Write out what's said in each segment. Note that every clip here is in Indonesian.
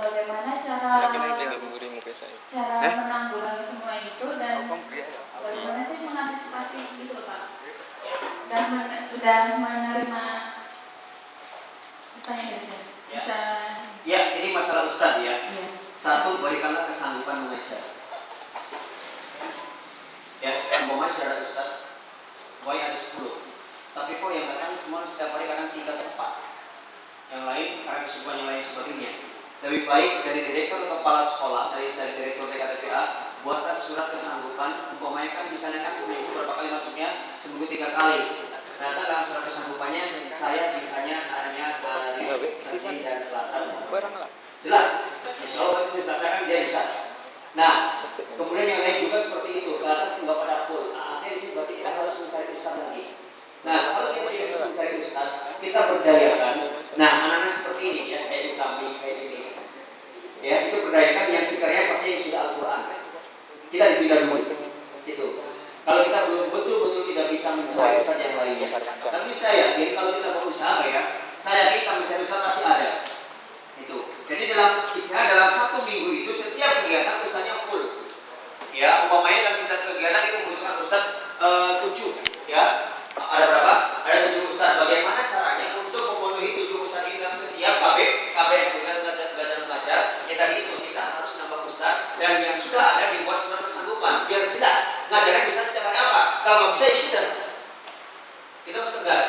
bagaimana cara menanggulangi semua itu dan bagaimana sih mengantisipasi gitu loh Pak, dan sudah menerima pertanyaan dari saya bisa ya. Ini masalah Ustadz ya. Satu, berikanlah kesanggupan mengajar ya. Umpamanya saudara Ustadz ada 10, tapi kok yang datang cuma setiap hari kadang 3 atau 4, yang lain karena kesibukan yang lain sebagainya. Lebih baik dari direktur atau kepala sekolah, dari direktur TKTPA, buatlah surat kesanggupan. Umpamanya kan misalnya kan seminggu berapa kali masuknya, seminggu 3 kali. Ternyata dalam surat kesanggupannya saya bisanya hanya dari Senin dan Selasa. Jelas, insya Allah Senin Selasa kan dia bisa. Nah, kemudian yang lain juga seperti itu. Karena nggak pada full. Artinya di sini berarti kita harus mencari ustaz lagi. Nah, kalau kita harus mencari ustaz, kita berdayakan. Nah, anak-anak seperti ini ya, kayak kami, kayak ini. Ya, itu berdayakan yang sekiranya pasti yang sudah Al-Quran. Kita dibina dulu. Itu. Kalau kita belum betul-betul tidak bisa mencari ustaz yang lainnya. Tapi saya yakin kalau kita berusaha ya, saya yakin kita mencari ustaz pasti ada. Itu. Jadi dalam istilah dalam 1 minggu itu setiap kegiatan ustaznya full. Ya, umpamanya dalam setiap kegiatan itu membutuhkan ustaz 7, ya. Ada berapa? Ada 7 ustaz. Bagaimana caranya untuk memenuhi 7 ustaz ini dalam setiap KB yang kita belajar mengajar? Kita hitung, kita harus nambah ustaz, dan yang sudah ada dibuat surat kesanggupan biar jelas ngajarnya bisa setiap hari apa. Kalau nggak bisa ya sudah. Kita harus tegas.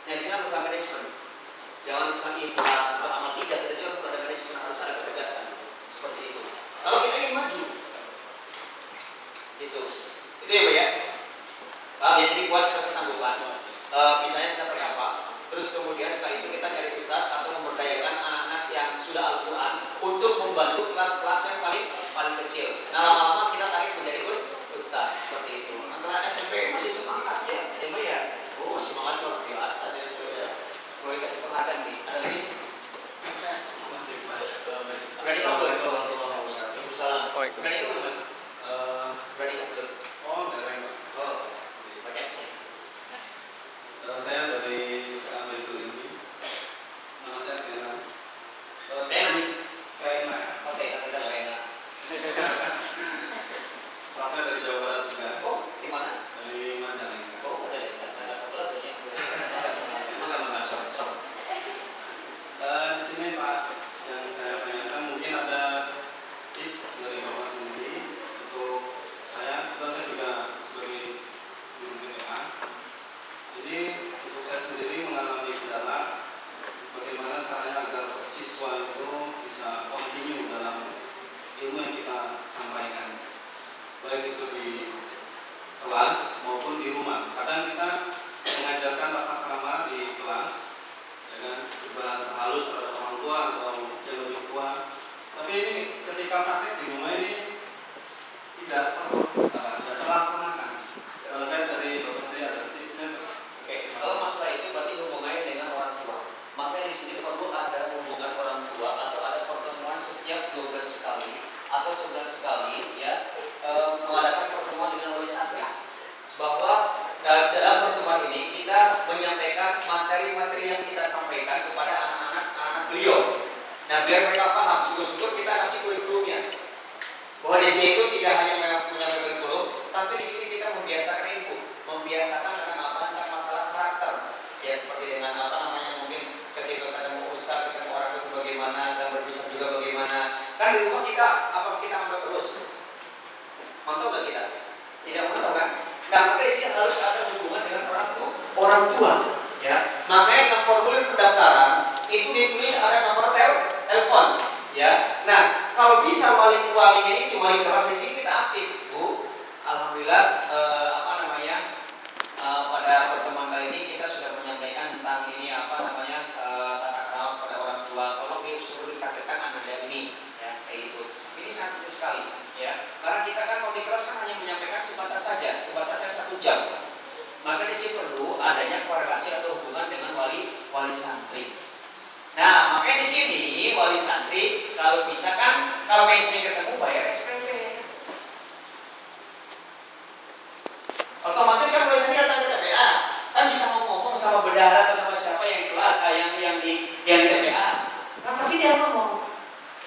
Yang di sini harus ada manajemen. Jangan misalnya ikhlas, amal tidak, kita juga pada manajemen harus ada ketegasan seperti itu. Kalau kita ingin maju, itu ya Pak ya. Paham ya? Jadi buat surat kesanggupan, misalnya seperti apa. Terus kemudian setelah itu kita cari ustaz atau memberdayakan anak-anak yang sudah Al-Quran untuk membantu kelas-kelas yang paling kecil. Nah, lama-lama kita tarik menjadi ustaz seperti itu. Antara SMP masih semangat ya, ya. Oh, semangat luar biasa ya. Boleh kasih perhatian nih. Ada lagi? Masih mas. Berani kamu boleh? Waalaikumsalam. Berani kamu mas? Berani kamu? Oh, dari Pak. Oh, banyak sih. Saya dari ambil dulu ini. Nama saya Rena. Rena. Oke, kita Rena. Saya dari Jawa Barat juga. Oh, di mana? Dari Majalengka. Oh, Majalengka. Tanggal sebelah tuh ya. Di sini Pak, yang saya tanyakan mungkin ada tips dari Bapak sendiri untuk saya juga sebagai guru TPA. Jadi untuk saya sendiri mengalami kendala bagaimana caranya agar siswa itu bisa continue dalam ilmu yang kita sampaikan, baik itu di kelas maupun di rumah. Kadang kita mengajarkan tata krama di kelas dengan berbahasa halus pada orang tua atau yang lebih tua, tapi ini ketika praktek di rumah ini tidak terlaksanakan. Kalau dari Bapak sendiri ada tipsnya? Oke, kalau masalah itu berarti hubungannya dengan orang tua. Maka di sini perlu ada hubungan orang tua atau ada pertemuan setiap 2 bulan sekali atau sebulan sekali ya, mengadakan pertemuan dengan wali santri, bahwa dalam pertemuan ini kita menyampaikan materi-materi yang kita sampaikan kepada anak-anak beliau. Nah, biar mereka paham, sungguh-sungguh kita kasih kurikulumnya. Bahwa di sini itu tidak hanya menyampaikan kurikulum, tapi di sini kita membiasakan input, membiasakan tentang apa tentang masalah karakter. Ya seperti dengan apa namanya mungkin ketika ketemu ustaz, ketemu orang itu bagaimana, dan berbisnis juga bagaimana. Kan di rumah kita apa kita mantau terus? Mantau nggak kita? Tidak mantau kan? Nah, maka di sini harus ada hubungan dengan orang tua, ya. Makanya dalam formulir pendaftaran itu ditulis ada nomor telepon, ya. Nah, kalau bisa walinya itu wali kelas di sini kita aktif, Bu. Alhamdulillah, pada pertemuan kali ini kita sudah menyampaikan tentang ini tata krama pada orang tua. Tolong disuruh dipraktekkan Anda ini, ya, kayak gitu. Ini sangat penting sekali, ya. Karena kita kan kalau di kelas kan hanya menyampaikan sebatas saya 1 jam. Maka di sini perlu adanya korelasi atau hubungan dengan wali santri. Nah, makanya di sini wali santri kalau bisa kan kalau PSB ketemu bayar SPP. Otomatis kan wali santri datang ke TPA kan bisa ngomong sama bendahara atau sama siapa yang di kelas, yang di TPA. Pasti dia ngomong,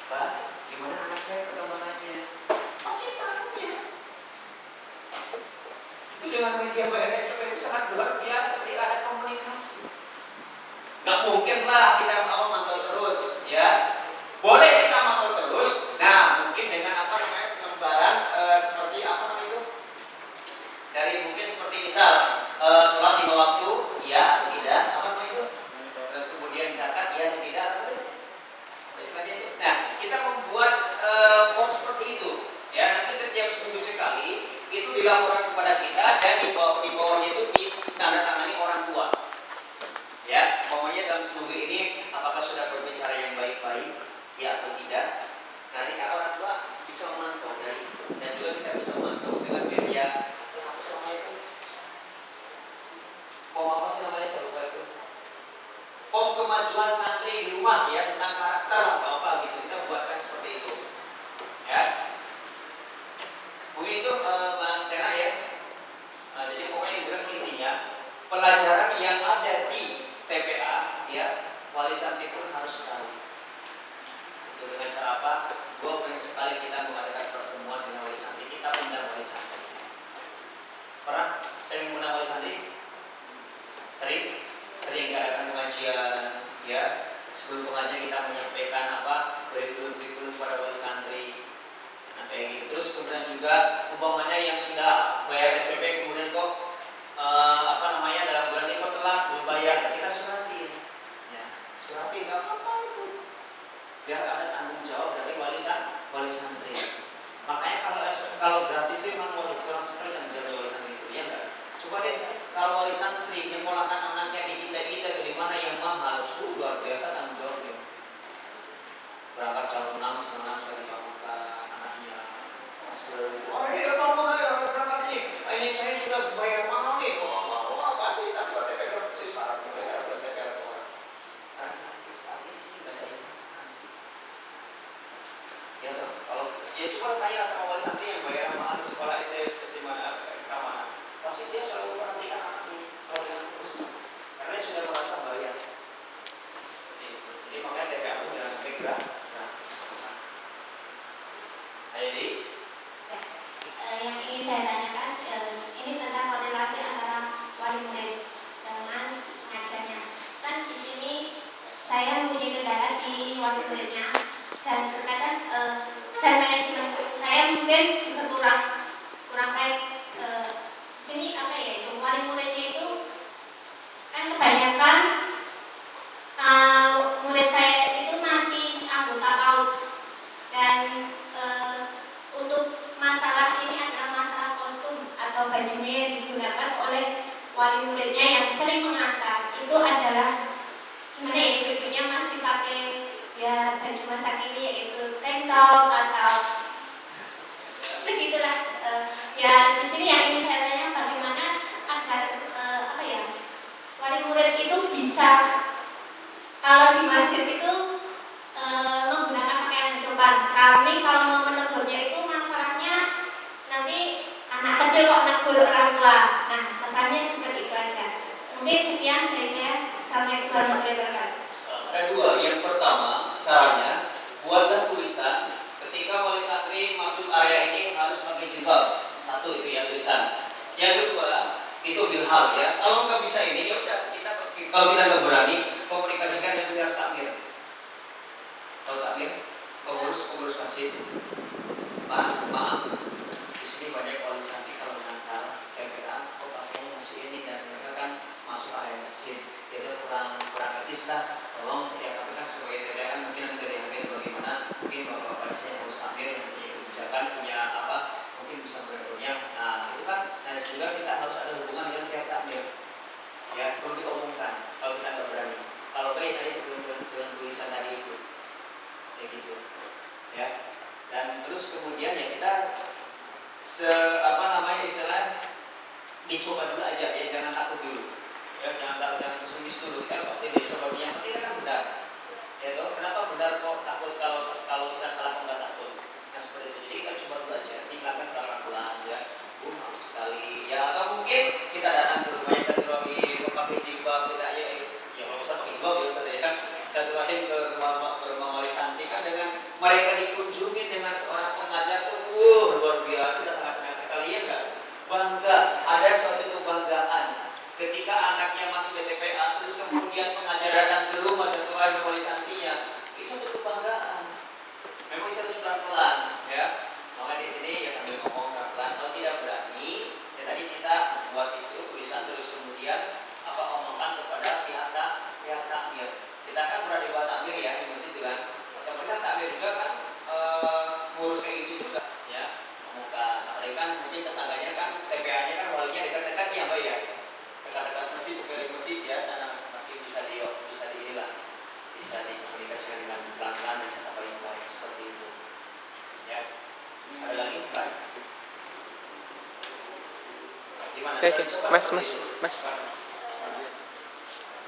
Pak, gimana anak saya perkembangannya? Pasti tanya. Itu dengan media BNSP itu sangat luar biasa, ketika ada komunikasi. Nggak mungkin lah kita mantau terus, ya. Boleh kita mantau terus. Nah, mungkin dengan selembaran seperti apa namanya itu? Dari mungkin seperti misal sholat 5 waktu, ya atau tidak, apa namanya itu? Terus kemudian zakat, ya atau tidak, apa itu? Istilahnya itu. Nah, kita membuat form seperti itu, ya. Nanti setiap seminggu sekali itu dilaporkan kepada kita dan di bawahnya itu ditandatangani orang tua. Ya, pokoknya dalam seminggu ini apakah sudah berbicara yang baik-baik, ya atau tidak. Nanti orang tua bisa memantau dari dan juga kita bisa memantau dengan media apa sih namanya itu? Apa sih namanya saya lupa itu? Kemajuan santri di rumah, ya, tentang karakter atau apa gitu, kita buatkan seperti itu, ya. Mungkin itu Mas Tena, ya. Jadi pokoknya yang jelas intinya pelajaran yang ada di TPA, ya, wali santri pun harus tahu. Itu dengan cara apa? 2 bulan sekali kita mengadakan pertemuan dengan wali santri, kita undang wali santri. Pernah saya mengundang wali santri? Sering adakan pengajian, ya. Sebelum pengajian kita menyampaikan kurikulum pada wali santri. Nah, kayak gitu. Terus kemudian juga umpamanya yang sudah bayar SPP kemudian kok dalam bulan ini kok telat belum bayar, kita suratin, ya. Suratin nggak apa-apa itu, biar ada tanggung jawab dari wali santri. Makanya kalau gratis itu memang kurang sekali tanggung jawab wali santri itu, ya enggak? Coba deh kalau wali santri nyekolahkan anaknya di kita ke mana yang mahal, luar biasa tanggung jawabnya. Berangkat jam 6 setengah sudah dibangunkan anaknya. Oh iya kamu berangkat nih, ini saya sudah bayar mahal nih. Apa sih tapi KTP gratis sekarang kita KTP orang. Islamnya sih nggak ada yang ya toh. Kalau ya coba tanya sama wali santri yang bayar mahal di sekolah SD mana pasti dia selalu perhatikan anaknya kalau dengan terus karena dia sudah merasa bayar. Jadi makanya TPA pun jangan sampai gratis. Jadi yang ingin saya tanyakan ini tentang korelasi antara wali murid dengan pengajarnya. Kan di sini saya mempunyai kendala di wali muridnya dan terkadang dan manajemen saya mungkin juga kurang baik. Di sini apa ya itu wali muridnya itu kan kebanyakan murid saya itu masih anggota PAUD dan untuk masalah ini adalah masalah kostum atau bajunya yang digunakan oleh wali muridnya yang sering mengantar itu adalah gimana ya, bajunya masih pakai ya baju masa kini yaitu tank top atau begitulah. Ya di sini yang ingin saya tanya bagaimana agar wali murid itu bisa kalau di masjid itu menggunakan pakaian sopan. Kami kalau mau menegurnya itu masalahnya nanti anak kecil kok negur orang tua. Nah, masalahnya seperti itu aja. Mungkin sekian dari saya. Assalamualaikum warahmatullahi wabarakatuh. Ada 2. Yang pertama, caranya buatlah tulisan ketika wali santri masuk area ini harus pakai jilbab. 1 itu ya tulisan. Yang kedua, itu bilhal, ya. Kalau nggak bisa ini, ya udah kalau kita nggak berani komunikasikan dengan pihak takmir. Kalau takmir, pengurus masjid, maaf, di sini banyak wali santri kalau mengantar TPA, kok pakainya masih ini dan mereka kan masuk area masjid, itu kurang etis lah. Tolong ya, tapi kan sebagai TPA mungkin nanti dari ambil bagaimana, mungkin bapak-bapak di sini harus takmir yang punya kebijakan, punya mungkin bisa menegurnya. Nah itu kan, juga kita harus ada hubungan dengan pihak takmir. Ya, perlu diomongkan kalau kita nggak berani. Kalau kayak tadi dengan tulisan tadi itu, kayak gitu, ya. Dan terus kemudian ya kita istilah dicoba dulu aja, ya, jangan takut dulu, ya, jangan pesimis dulu. Kita optimis, coba yang penting kan benar, ya toh. Kenapa benar kok takut kalau bisa salah kok nggak takut? Nah seperti itu. Jadi kita coba dulu aja, tinggalkan selama bulan, ya. Malas sekali, ya, atau mungkin kita datang ke rumahnya silaturahim, pakai jilbab, tidak ya kalau usah pakai jilbab ya usah ya kan, silaturahim ke berumah wali santri kan dengan mereka dikunjungi dengan seorang pengajar tuh luar biasa, sangat sekali ya enggak? Bangga, ada suatu kebanggaan ketika anaknya masuk ke TPA terus kemudian pengajar datang ke rumah setelah wali santrinya, itu suatu kebanggaan. Memang bisa harus pelan-pelan ya. Maka di sini ya sambil ngomong pelan-pelan, kalau tidak berani ya tadi kita buat itu tulisan terus kemudian omongkan kepada pihak takmir. Kita kan pernah dibuat takmir ya di masjid itu kan. Atau misalnya takmir juga kan ngurus kayak gitu juga ya. Omongkan. Apalagi kan mungkin tetangganya kan TPA-nya kan walinya dekat-dekat ya Mbak ya. Dekat-dekat masjid sekali masjid ya, karena nanti bisa diinilah, bisa dikomunikasikan dengan pelan-pelan dan secara paling baik seperti itu. Ya. Ada lagi Pak? Gimana? Oke. Mas.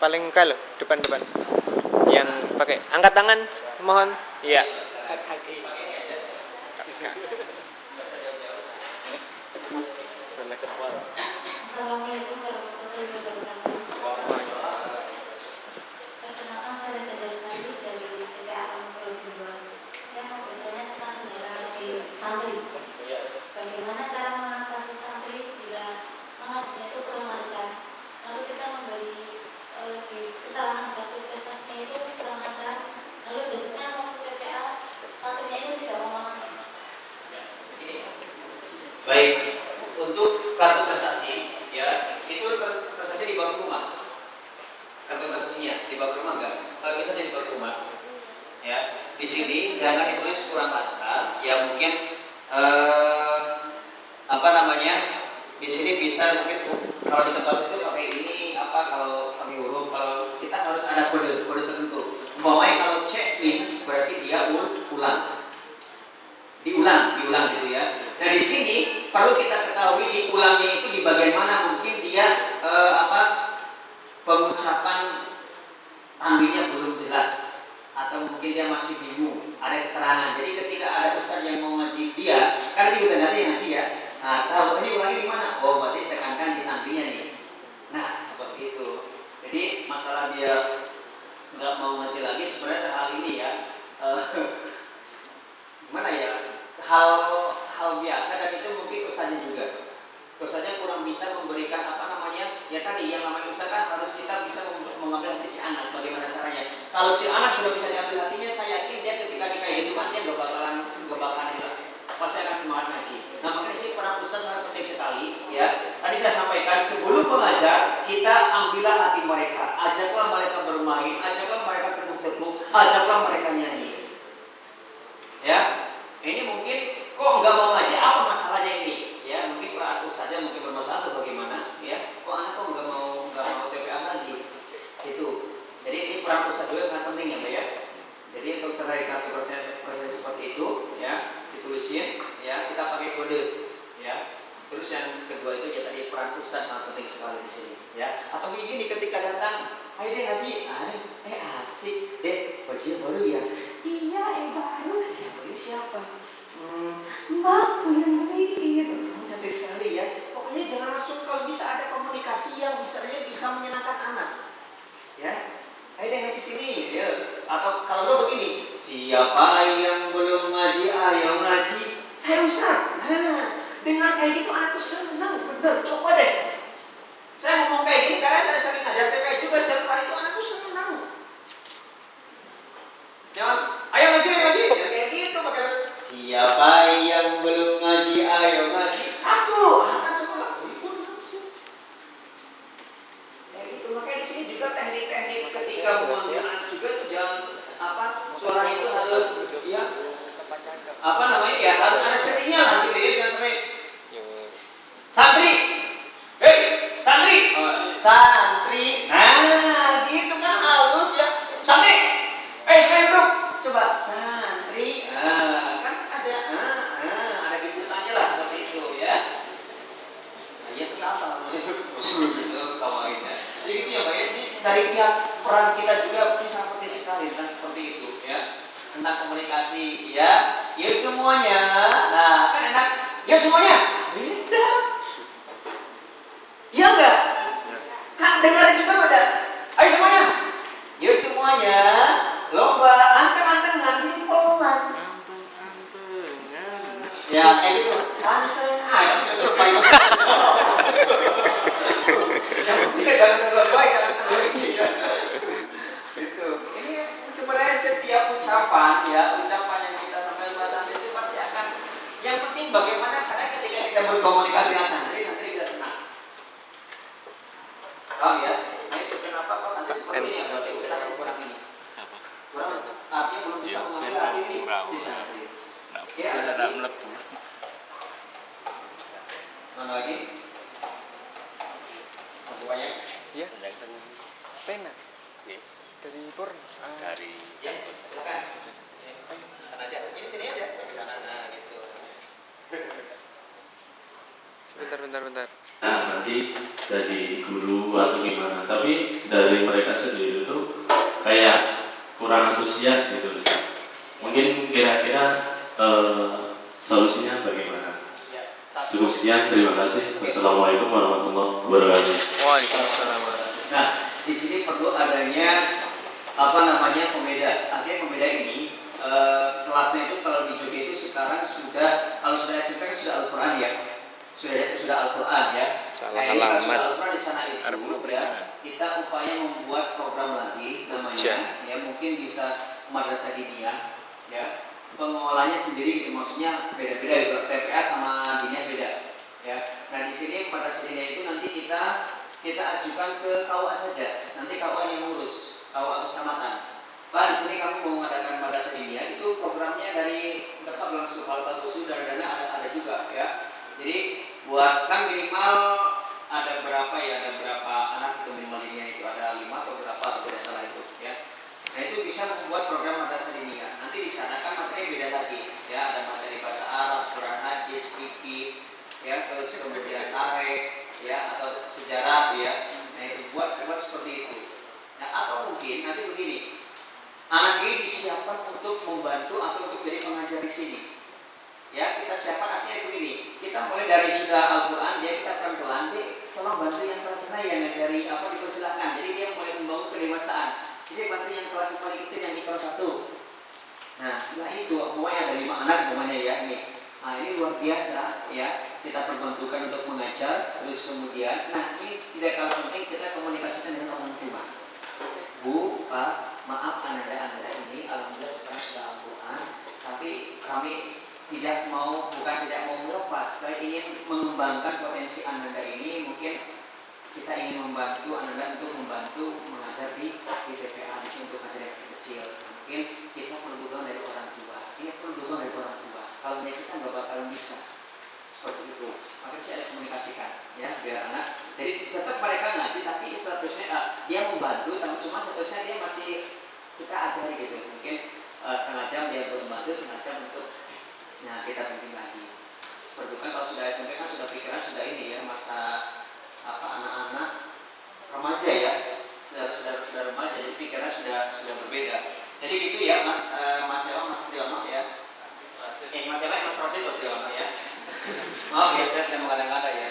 Paling kalau depan yang pakai angkat tangan mohon. Iya. Assalamualaikum warahmatullahi wabarakatuh. Perkenalkan saya Dada Sari dari TPA Provinsi. Saya mau bertanya tentang negara di santri. Bagaimana cara mengatasi santri bila mengajinya itu kurang lancar? Lalu kita memberi keterangan batu prestasinya itu kurang lancar. Lalu biasanya mau TPA santrinya itu tidak mau mengaji. Baik, untuk kartu prestasi ya, itu prestasi dibawa ke rumah. Kartu prestasinya dibawa ke rumah enggak? Kalau bisa dibawa ke rumah. Ya, di sini jangan ditulis kurang lancar. Ya mungkin di sini bisa mungkin kalau di tempat itu pakai ini kalau pakai huruf, kalau kita harus ada kode tertentu. Umpamanya kalau check-in berarti dia diulang gitu ya. Nah di sini perlu kita ketahui diulangnya itu di bagian mana, mungkin dia pengucapan tanwinnya belum jelas atau mungkin dia masih bingung, ada keterangan. Jadi ketika ada ustaz yang mau ngaji dia, kan itu kita nanti yang ngaji ya. Nah, tahu ini ulangnya di mana? Oh, berarti tekankan di tanwinnya nih. Nah, seperti itu. Jadi masalah dia nggak mau ngaji lagi sebenarnya hal ini ya. Gimana ya? Hal biasa dan itu mungkin ustaznya juga. Ustaznya kurang bisa memberikan ya tadi yang namanya ustaz kan harus kita bisa mengambil hati si anak. Bagaimana caranya? Kalau si anak sudah bisa diambil hatinya, saya yakin dia ketika kayak gitu kan dia gak bakalan itu. Pasti akan semangat ngaji. Nah makanya sih para ustaz sangat penting sekali ya. Tadi saya sampaikan sebelum mengajar kita ambillah hati mereka, ajaklah mereka bermain, ajaklah mereka tepuk-tepuk, ajaklah mereka nyanyi. Ya, ini mungkin kok nggak mau ngaji, apa masalahnya ini? Ya mungkin para ustaznya mungkin bermasalah atau bagaimana? Ya, kok anak kok nggak mau TPA lagi? Itu. Jadi ini peran ustaz juga sangat penting ya Mbak ya. Jadi untuk terkait kartu proses seperti itu ya ditulisin ya, kita pakai kode ya. Terus yang kedua itu ya tadi peran ustaz sangat penting sekali di sini ya. Atau begini ketika datang, ayo deh ngaji, asik deh, bajunya baru ya. Iya baru. Yang beli siapa? Mbakku yang beli. Kamu cantik sekali ya. Pokoknya jangan langsung, kalau bisa ada komunikasi yang bisa menyenangkan anak ya. Ayo deh ngaji sini ya. Atau kalau lo begini, siapa yang belum ngaji ayo ngaji. Saya ustaz. Nah, dengan kayak gitu anak tuh senang, bener. Coba deh. Saya ngomong kayak gini karena saya sering ngajar TPA juga, setiap hari itu anak tuh senang. Jangan, ayo ngaji. Ya, kayak gitu pakai siapa yang belum ngaji ayo ngaji. Aku akan sekolah. Makanya di sini juga teknik-teknik ketika memanggil anak juga itu jangan suara itu harus ya harus ada serinya lah gitu ya, jangan sampai santri, santri, nah gitu kan halus ya, santri, saya bro, coba santri, kan ada kejutannya lah seperti itu ya. Iya itu apa? Ketawain ya. Jadi gitu ya Pak ya. Ini dari pihak peran kita juga ini sangat penting sekali tentang seperti itu ya. Tentang komunikasi ya. Ya semuanya. Nah kan enak. Ya semuanya. Beda. Iya enggak? Kak dengar juga beda. Ayo semuanya. Ya semuanya. Lomba setiap ucapan yang kita sampaikan pada santri itu pasti akan, yang penting bagaimana caranya ketika kita berkomunikasi dengan santri bisa senang. Paham ya? Nah itu kenapa kok santri seperti ini ya, berarti usaha kurang ini. Kurang artinya belum bisa mengambil hati si santri. Ya, tidak melebu. Mana lagi? Masih banyak? Iya. Pena. Dari Purn. Dari. Ya, silakan. Sana aja. Ini sini aja. Ke sana. Nah, gitu. Bentar. Nah, nanti dari guru atau gimana, tapi dari mereka sendiri itu kayak kurang antusias gitu. Mungkin kira-kira solusinya bagaimana? Cukup sekian, terima kasih. Wassalamualaikum warahmatullahi wabarakatuh. Waalaikumsalam. Nah, di sini perlu adanya pembeda. Artinya pembeda ini kelasnya itu kalau di Jogja itu sekarang kalau sudah SMP kan sudah Al-Quran ya. Sudah Al-Quran ya. Salah Nah, ini kalau sudah alamat. Al-Quran di sana itu ya, kita upaya membuat program lagi namanya ya, mungkin bisa madrasah diniyah ya. Pengelolanya sendiri gitu, maksudnya beda-beda gitu. TPA sama diniyah beda ya. Nah, di sini madrasah diniyah itu nanti kita ajukan ke KUA saja. Nanti KUA yang ngurus, KUA kecamatan. Pak, di sini kamu mau mengadakan madrasah diniyah, itu programnya dari dapat langsung bagus, dari dana ada juga ya. Jadi buatkan minimal ada berapa anak itu minimal diniyah itu ada 5 atau berapa atau tidak salah itu ya. Nah, itu bisa membuat program madrasah diniyah. Nanti di sana kan materi beda lagi ya, ada materi bahasa Arab, Quran hadis, fikih ya, terus kemudian tarikh ya, atau sejarah ya. Nah, itu buat seperti itu. Nah, atau mungkin nanti begini, anak ini disiapkan untuk membantu atau untuk jadi pengajar di sini. Ya, kita siapkan artinya begini, kita mulai dari sudah Al-Quran, dia kita pelan-pelan, tolong bantu yang kelas saya yang ngajari dipersilakan. Jadi dia mulai membangun kedewasaan. Jadi bantu yang kelas paling kecil yang ikro 1. Nah, setelah itu pokoknya ada 5 anak pokoknya ya nih. Nah, ini luar biasa ya, kita perbantukan untuk mengajar. Terus kemudian, nah ini tidak kalah penting, kita komunikasikan dengan orang tua. Bu, Pak, maaf anda ini alhamdulillah sekarang sudah Al-Quran, tapi kami bukan tidak mau melepas, saya ingin mengembangkan potensi anda ini. Mungkin kita ingin membantu anda untuk membantu mengajar di TPA di sini untuk mengajar yang kecil. Mungkin kita perlu dukungan dari orang tua. Ini perlu dukungan dari orang tua. Kalau kita nggak bakalan bisa seperti itu. Maka saya ada komunikasikan ya biar anak. Jadi tetap mereka ngaji tapi statusnya dia membantu, tapi cuma statusnya dia masih kita ajari gitu. Mungkin setengah jam dia untuk membantu, setengah jam untuk kita bimbing lagi. Seperti kan kalau sudah SMP kan sudah pikiran sudah ini ya, masa anak-anak remaja ya, sudah remaja, jadi pikiran sudah berbeda. Jadi gitu ya Mas Triyono ya. Mas Rosid Triyono ya. Maaf ya, saya tidak mengada-ngada ya.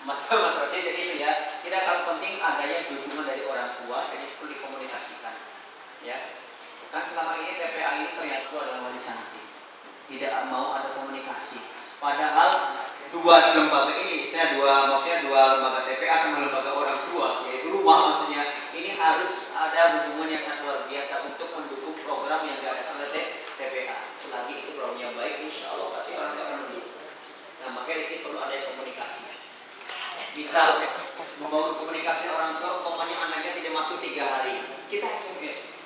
Mas Rosid, jadi itu ya. Tidak kalah penting adanya dukungan dari orang tua, jadi perlu dikomunikasikan. Ya. Kan selama ini TPA ini ternyata adalah wali santri. Tidak mau ada komunikasi. Padahal dua lembaga ini, maksudnya dua lembaga TPA sama lembaga orang tua, yaitu rumah maksudnya, ini harus ada hubungan yang sangat luar biasa untuk mendukung program yang diadakan oleh TPA. Selagi itu programnya baik, insya Allah pasti orang akan mendukung. Nah, makanya di sini perlu ada komunikasi. Misal membangun komunikasi orang tua, umpamanya anaknya tidak masuk 3 hari, kita SMS.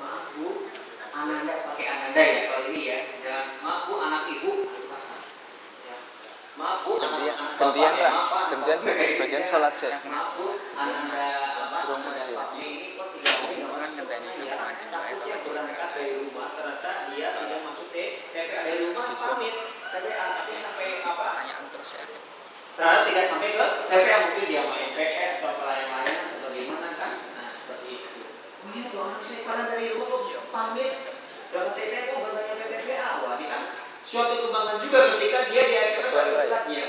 Maaf Bu, Ananda pakai Ananda ya kalau ini ya. Jangan, maaf Bu, anak ibu pasang. Ya. Maaf Bu, Gantian pakai sebagian sholat sih. Maaf Bu, Ananda pakai ini kok 3 hari nggak masuk. Takutnya berangkat dari rumah, ternyata dia tidak masuk TPA dari rumah pamit. TPA tapi sampai Tanyaan terus ya. Ternyata tidak sampai ke TPA, mungkin dia main PS atau lain-lain atau gimana kan? Nah seperti itu. Oh iya tuh anak saya kalian dari rumah kok pamit berangkat TPA kok nggak nyampe TPA. Wah ini kan suatu kebanggaan juga ketika dia di SMS oleh ustadznya.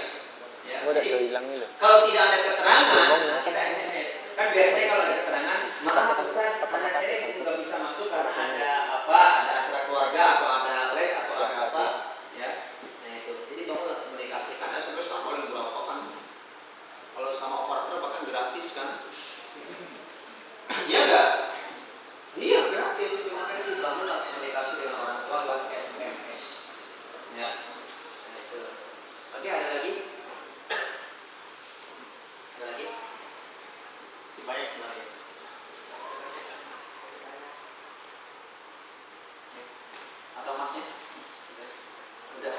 Ya, jadi, kalau tidak ada keterangan, kita SMS. Kan biasanya kalau ada keterangan, maaf Ustaz, anak saya nggak bisa masuk karena ada acara keluarga atau ada les atau ada apa, ya. Nah itu, jadi bangunlah komunikasi. Karena sebenarnya sama oleh berapa kan, kalau sama operator bahkan gratis kan? Iya nggak? Iya gratis. Cuma kan sih bangunlah komunikasi. atau masnya? Udah.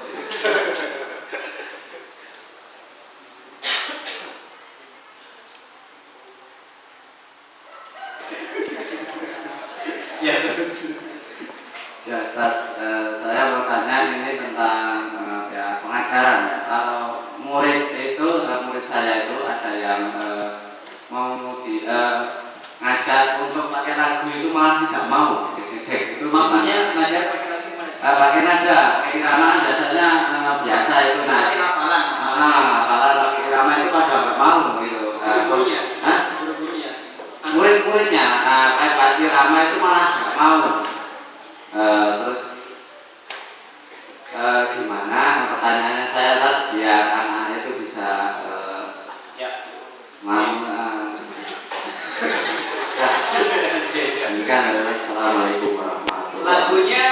Ya terus. Ya Ustaz, saya mau tanya ini tentang ya pengajaran ya. Kalau murid itu, murid saya itu ada yang mau ngajak untuk pakai lagu itu malah tidak mau. Itu Maksudnya ngajar pakai lagu gimana? pakai nada, pakai irama biasanya biasa itu Seperti hafalan. hafalan pakai irama itu pada nggak mau gitu. Guru-gurunya. Hah? Guru-gurunya. Murid-muridnya pakai irama itu malah nggak mau. Terus gimana pertanyaannya saya tadi biar anak itu bisa Ya. mau kan. Assalamualaikum warahmatullahi wabarakatuh. Lagunya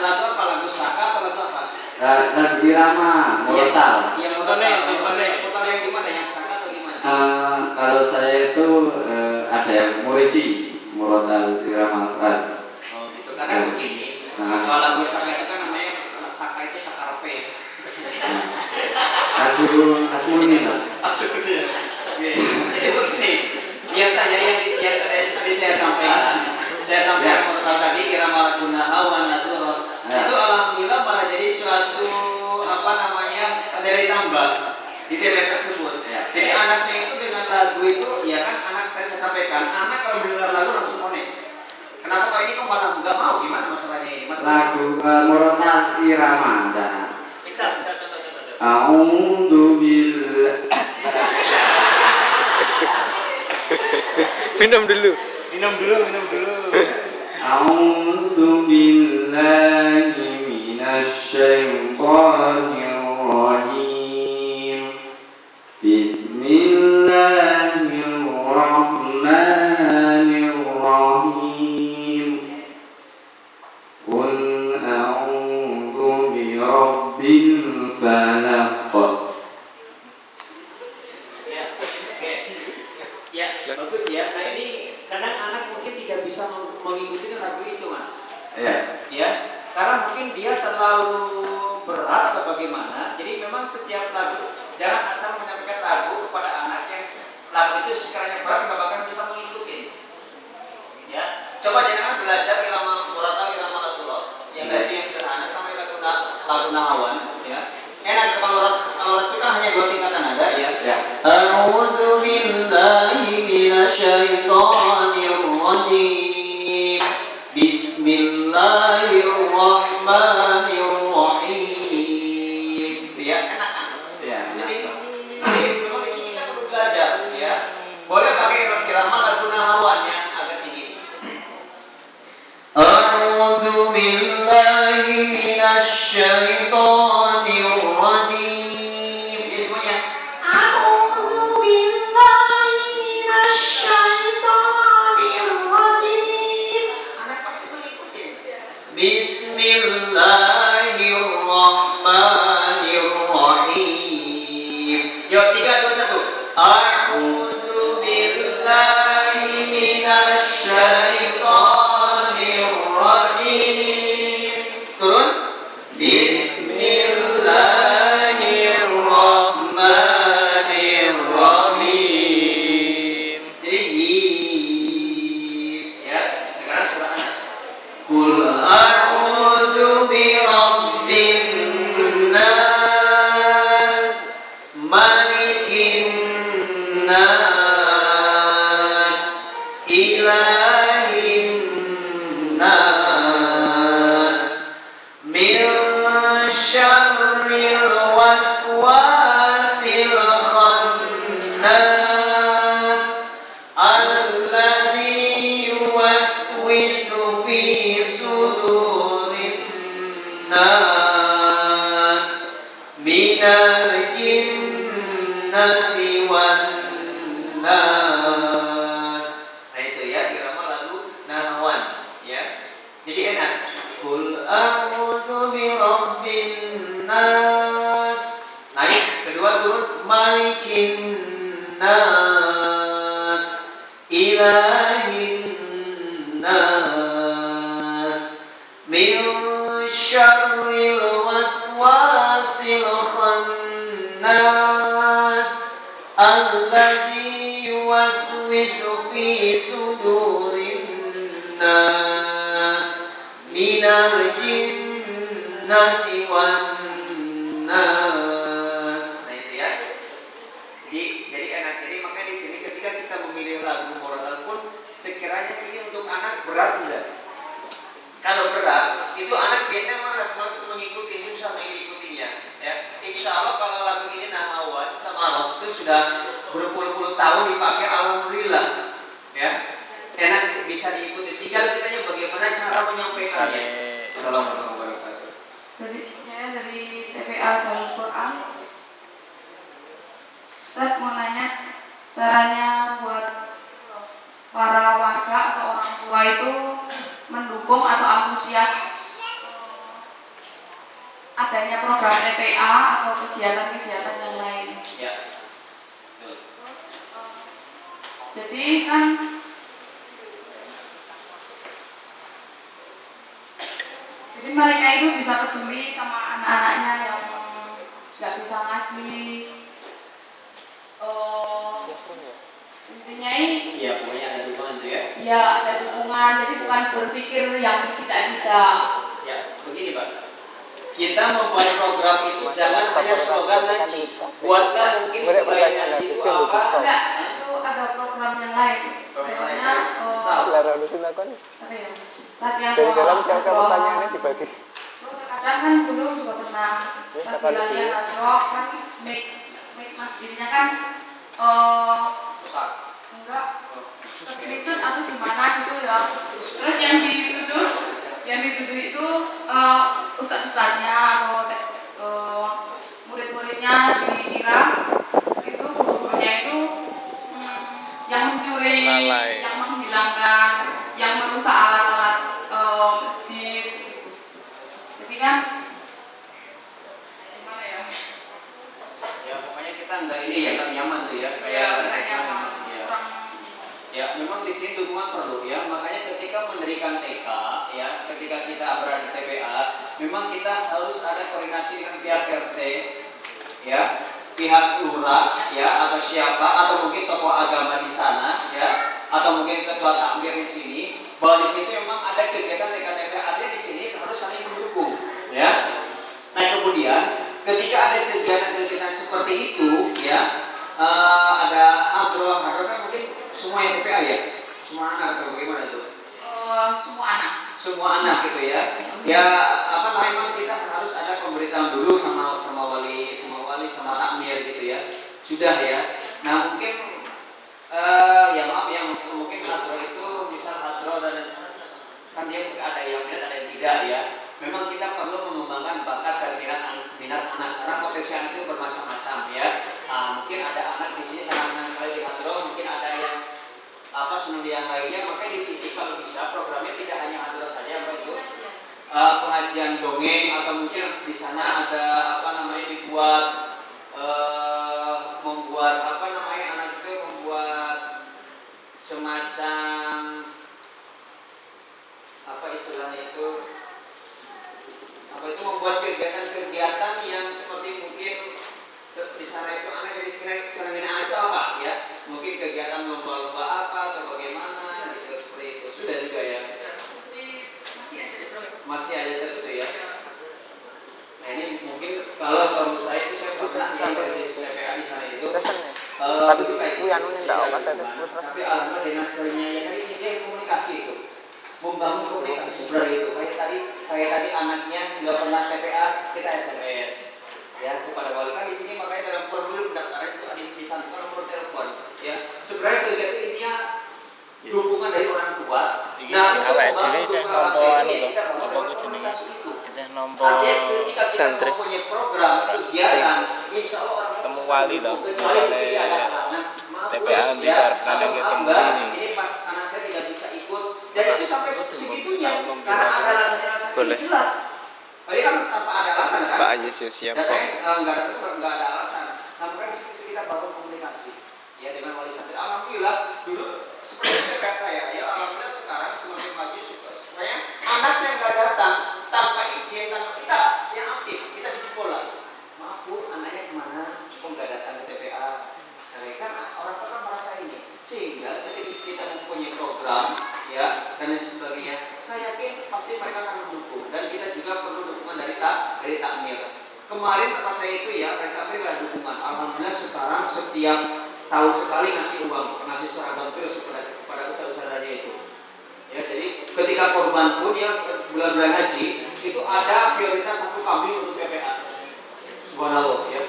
lagu apa? Lagu saka atau lagu apa? Lagu irama murotal. Yang murotal yang gimana? Yang saka atau gimana? Kalau saya itu ada yang muridi murotal irama Al-Quran. Oh gitu. Karena begini. Kalau lagu saka itu kan namanya saka itu sakarope. Lagu Asmuni lah. Maksudnya ya. Oke. Jadi begini. Biasanya yang tadi saya sampaikan. Saya sampaikan murotal tadi irama lagu nahawan naturos. Ya. Itu alhamdulillah malah jadi suatu nilai tambah di TV tersebut. Ya. Jadi anaknya itu dengan lagu itu, ya kan anak tadi saya sampaikan, anak kalau mendengar lagu langsung connect. Kenapa kok ini kok malah nggak mau? Gimana masalahnya ini? Lagu murotal irama. Bisa contoh. A'udzu billah. Minum dulu. A'udzu billahi minasy syaithanir rajim. Bismillahirrahmanirrahim. Qul a'udzu birabbil falaq. Ya, bagus ya. Nah ini kadang anak mungkin tidak bisa mengikuti lagu itu, Mas. Ya. Ya, karena mungkin dia terlalu berat atau bagaimana. Jadi memang setiap lagu jangan asal menyampaikan lagu kepada anak yang lagu itu sekiranya berat nggak bakal bisa mengikuti. Ya, coba jangan belajar irama murotal, irama lagu ros yang tadi yang sederhana sampai lagu nahawan. Ya, enak kalau ros itu kan hanya 2 tingkatan nada ya. Ya. A'udzu billahi minasyaitonir rajim. Bismillahirrahmanirrahim. Ya, enak kan? Ya. Jadi memang di sini kita perlu belajar ya. Boleh pakai irama lagu nahawan yang agak tinggi. A'udzu billahi minasyaitonir rajim. Jadi semuanya. A'udzu billahi minasyaitonir rajim. Anak pasti mengikuti. Bismillahirrahmanirrahim. Yuk 3, 2, 1. A'udzu billahi minasyaitonir rajim. Turun. Bismillahirrahmanirrahim. Jadi ya, sekarang surah anak. Qul a'udzu birabbin nas, malikin nas, ilahin nas, min syarril waswasil khannas, alladzi yuwaswisu fi sudurin nas, minal jinnati wan nas. Nah itu ya irama lagu nahawan ya. Jadi enak. Qul a'udzu birabbin nas. Naik, kedua turun. Malikin nas, ilahin nas, min syarril waswasil khannas alladzi yuwaswisu fi sudurin nas minal jinnati wan nas. Nah itu ya. Jadi enak. Jadi makanya di sini ketika kita memilih lagu moral pun sekiranya ini untuk anak berat enggak? Kalau berat, itu anak biasanya malas mengikuti, susah mengikutinya. Ya, insya Allah kalau lagu ini Nahawan sama Ros itu sudah berpuluh-puluh tahun dipakai, alhamdulillah. Ya, enak bisa diikuti. Tinggal kitanya bagaimana cara menyampaikannya. Assalamualaikum warahmatullahi wabarakatuh. Jadi saya dari TPA Darul Quran. Ustaz mau nanya caranya buat para warga atau orang tua itu mendukung atau antusias adanya program TPA atau kegiatan-kegiatan yang lain. Ya. Jadi kan mereka itu bisa peduli sama anak-anaknya yang nggak bisa ngaji. Intinya ini Iya, pokoknya ada dukungan tuh ya. ya ada dukungan, jadi bukan berpikir yang tidak. Ya, begini Pak. Kita membuat program itu jangan hanya slogan ngaji. Buatlah mungkin selain ngaji itu apa? Enggak, itu ada program yang lain. Contohnya apa ya? Latihan soal dibagi. Terkadang kan dulu juga pernah latihan rock kan make masjidnya kan enggak terkrisut atau gimana gitu ya. Terus yang dituduh itu ustadz-ustadznya atau murid-muridnya dikira itu guru-gurunya itu yang mencuri, yang menghilangkan, yang merusak alat-alat masjid. Jadi kan gimana ya? Ya pokoknya kita enggak ini ya, enggak nyaman tuh ya. Kayak enggak nyaman. Ya, memang di sini dukungan perlu ya. Makanya ketika mendirikan TK ya, ketika kita berada di TPA, memang kita harus ada koordinasi dengan pihak RT ya, pihak lurah ya, atau siapa, atau mungkin tokoh agama di sana ya, atau mungkin ketua takmir di sini. Bahwa di situ memang ada kegiatan TK-TPA, ada di sini harus saling mendukung ya. Nah kemudian ketika ada kegiatan-kegiatan seperti itu ya, ada hadroh kan mungkin semua yang TPA ya, semua anak atau bagaimana tuh? Semua anak gitu ya. Ya apa memang kita harus ada pemberitahuan dulu sama wali sama takmir gitu ya. Sudah ya. Nah mungkin ya maaf yang mungkin hadroh itu misal hadroh dan kan dia ada yang minat ada yang tidak ya. Memang kita perlu mengembangkan bakat dan minat anak karena potensi anak itu bermacam-macam ya. Mungkin ada anak di sini sangat senang sekali di hadroh, mungkin ada yang senang di yang lainnya. Makanya di sini kalau bisa programnya tidak hanya hadroh saja, Mbak itu pengajian dongeng atau mungkin di sana ada dibuat membuat anak itu membuat semacam istilahnya itu membuat kegiatan-kegiatan yang seperti mungkin di sana itu anak jadi senangin anak itu apa ya, mungkin kegiatan lomba-lomba apa atau bagaimana gitu, seperti itu sudah juga ya. Masih ada terus ya. Nah ini mungkin kalau saya itu saya pernah ya dari TPA di sana itu tapi itu kayak tapi alhamdulillah dinasnya ya tadi ini komunikasi itu, membangun komunikasi sebenarnya itu kayak tadi anaknya nggak pernah TPA, kita SMS ya kepada wali kan di sini. Makanya dalam formulir pendaftaran itu ada dicantumkan nomor telepon ya. Sebenarnya kegiatan intinya dukungan dari orang tua. Nah, diri saya santri mempunyai program kegiatan, insya Allah temu wali toh, TPA diharapkan ini pas anak saya tidak bisa ikut dan itu sampai segitunya karena ada alasan-alasan jelas. Tadi kan tanpa ada alasan kan? Pak Yesus siap kok. Nggak ada alasan. Nah makanya di situ kita bangun komunikasi ya dengan wali santri. Alhamdulillah dulu seperti TPA saya ya, alhamdulillah sekarang semakin maju supaya anak yang nggak datang tanpa izin pasti mereka akan mendukung, dan kita juga perlu dukungan dari takmir. Kemarin tempat saya itu ya, mereka ada dukungan. Alhamdulillah sekarang setiap tahun sekali ngasih uang, ngasih seragam terus kepada usaha-usahanya itu. Ya, jadi ketika korban pun ya bulan-bulan haji itu ada prioritas satu kambing untuk PPA. Subhanallah ya.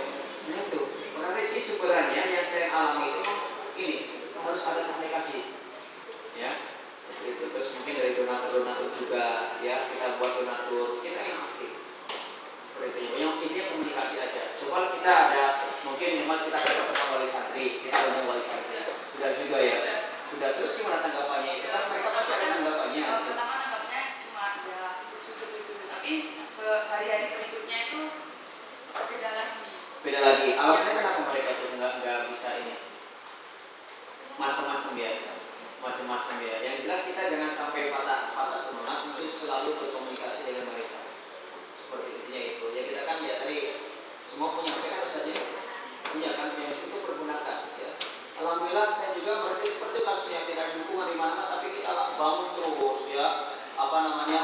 Nah itu, berarti sih sebenarnya yang saya alami itu ini harus ada komunikasi. Ya. Itu terus mungkin dari donatur juga ya, kita buat donatur, kita yang aktif. Seperti itu. Yang intinya komunikasi aja. Coba kita ada mungkin memang kita ketemu wali santri, kita undang wali santri. Sudah juga ya. Sudah, terus gimana tanggapannya? Kita mereka pasti ada tanggapannya. Pertama tanggapannya cuma ya setuju, tapi hari-hari berikutnya itu beda lagi. Beda lagi. Alasannya kenapa mereka itu nggak bisa ini? Macam-macam ya. Macam-macam ya. Yang jelas kita jangan sampai patah semangat, untuk selalu berkomunikasi dengan mereka. Seperti intinya itu. Ya kita kan ya tadi semua punya HP kan saja. Punya kan yang itu pergunakan ya. Alhamdulillah saya juga berarti seperti kasusnya tidak dukungan di mana, tapi kita bangun terus ya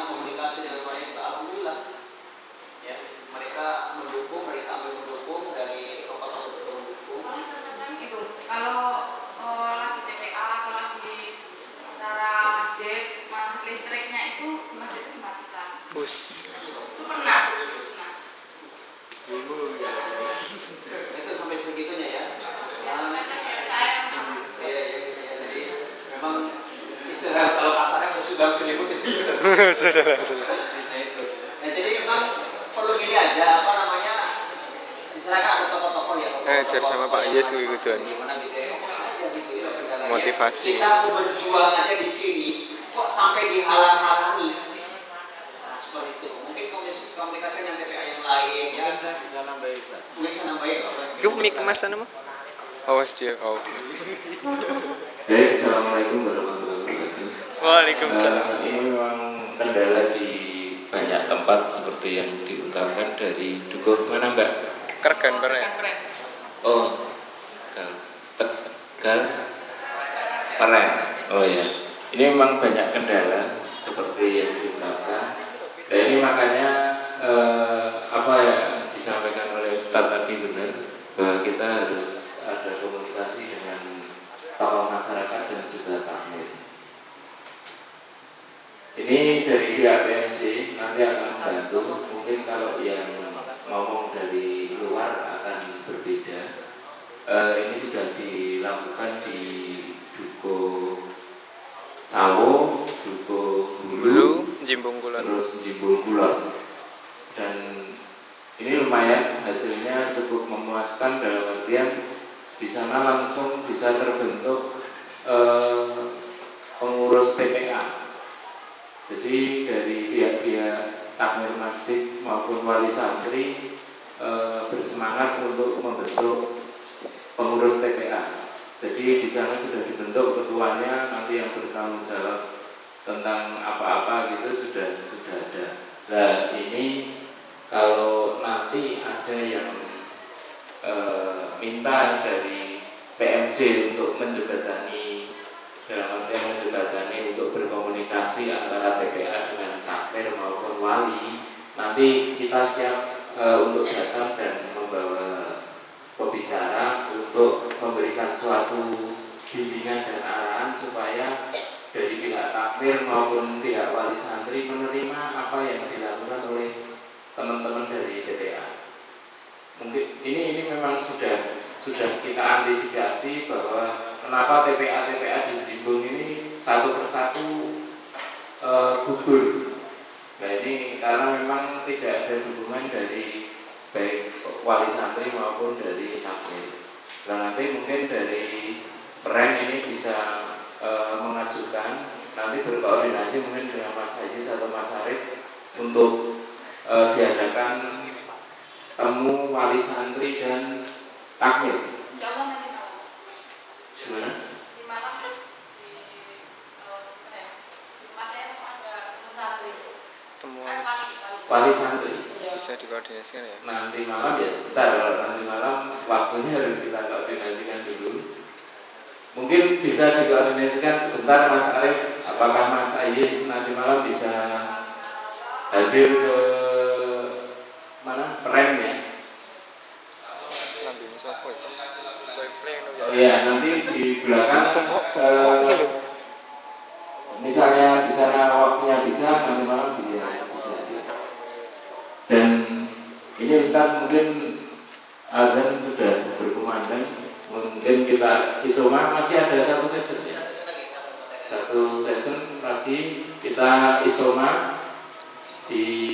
komunikasi dengan mereka. Alhamdulillah ya, mereka mendukung, mereka ambil mendukung dari tokoh-tokoh mendukung. Itu kalau lagi TPA atau lagi acara masjid, listriknya itu masjid dimatikan. Bus. Itu pernah. Itu sampai segitunya ya. Jadi memang istilah kalau kasarnya sudah selimutin. Sudah. Nah, jadi memang perlu gini aja, misalkan ada tokoh-tokoh ya. Ajar sama Pak Yes gitu. Gimana gitu ya, aja gitu ya kendalanya. Motivasi. Kita berjuang aja di sini, kok sampai dihalang-halangi. Nah, seperti itu. Mungkin komunikasi dengan TPA yang lain ya. Mungkin saya bisa nambahin. Itu mic Mas anu mah? Awas dia. Oh. Baik, assalamualaikum warahmatullahi wabarakatuh. Waalaikumsalam. Ini memang kendala di banyak tempat seperti yang diungkapkan dari Dukuh mana Mbak? Kergan Peren. Oh, Tegal Peren. Oh ya, ini memang banyak kendala seperti yang diungkapkan. Dan ini makanya apa yang disampaikan oleh Ustadz tadi benar, bahwa kita harus ada komunikasi dengan tokoh masyarakat dan juga takmir. Ini dari pihak PMJ nanti akan membantu. Mungkin kalau yang ngomong dari luar akan berbeda. Ini sudah dilakukan di Duko Sawo, Duko Hulu, Jimbung Kulon. terus Jimbung Kulon. Dan ini lumayan, hasilnya cukup memuaskan dalam artian di sana langsung bisa terbentuk pengurus TPA. Jadi dari pihak-pihak takmir masjid maupun wali santri bersemangat untuk membentuk pengurus TPA. Jadi di sana sudah dibentuk ketuanya, nanti yang bertanggung jawab tentang apa-apa gitu sudah ada. Nah ini kalau nanti ada yang minta dari PMJ untuk menjembatani, dalam artian menjembatani untuk berkomunikasi antara TPA dengan takmir maupun wali, nanti kita siap untuk datang dan membawa pembicara untuk memberikan suatu bimbingan dan arahan supaya dari pihak takmir maupun pihak wali santri menerima apa yang dilakukan oleh teman-teman dari TPA. Mungkin ini memang sudah kita antisipasi bahwa kenapa TPA di Jimbung ini satu persatu gugur. Nah ini karena memang tidak ada dukungan dari baik wali santri maupun dari takmir. Nah nanti mungkin dari Peren ini bisa mengajukan, nanti berkoordinasi mungkin dengan Mas Haji atau Mas Arif untuk diadakan temu wali santri dan takmir. Insya Allah nanti malam. Gimana? Di malam di tempat saya ada temu santri. Temuan Wali santri. bisa dikoordinasikan ya. Nanti malam ya sebentar, kalau nanti malam waktunya harus kita koordinasikan dulu. Mungkin bisa dikoordinasikan sebentar Mas Arif. Apakah Mas Ayis nanti malam bisa hadir ke mana rem ya. Oh iya, nanti di belakang misalnya di sana waktunya bisa, nanti malam bisa. Dan ini Ustaz mungkin azan sudah berkumandang, mungkin kita isoma masih ada satu session lagi kita isoma di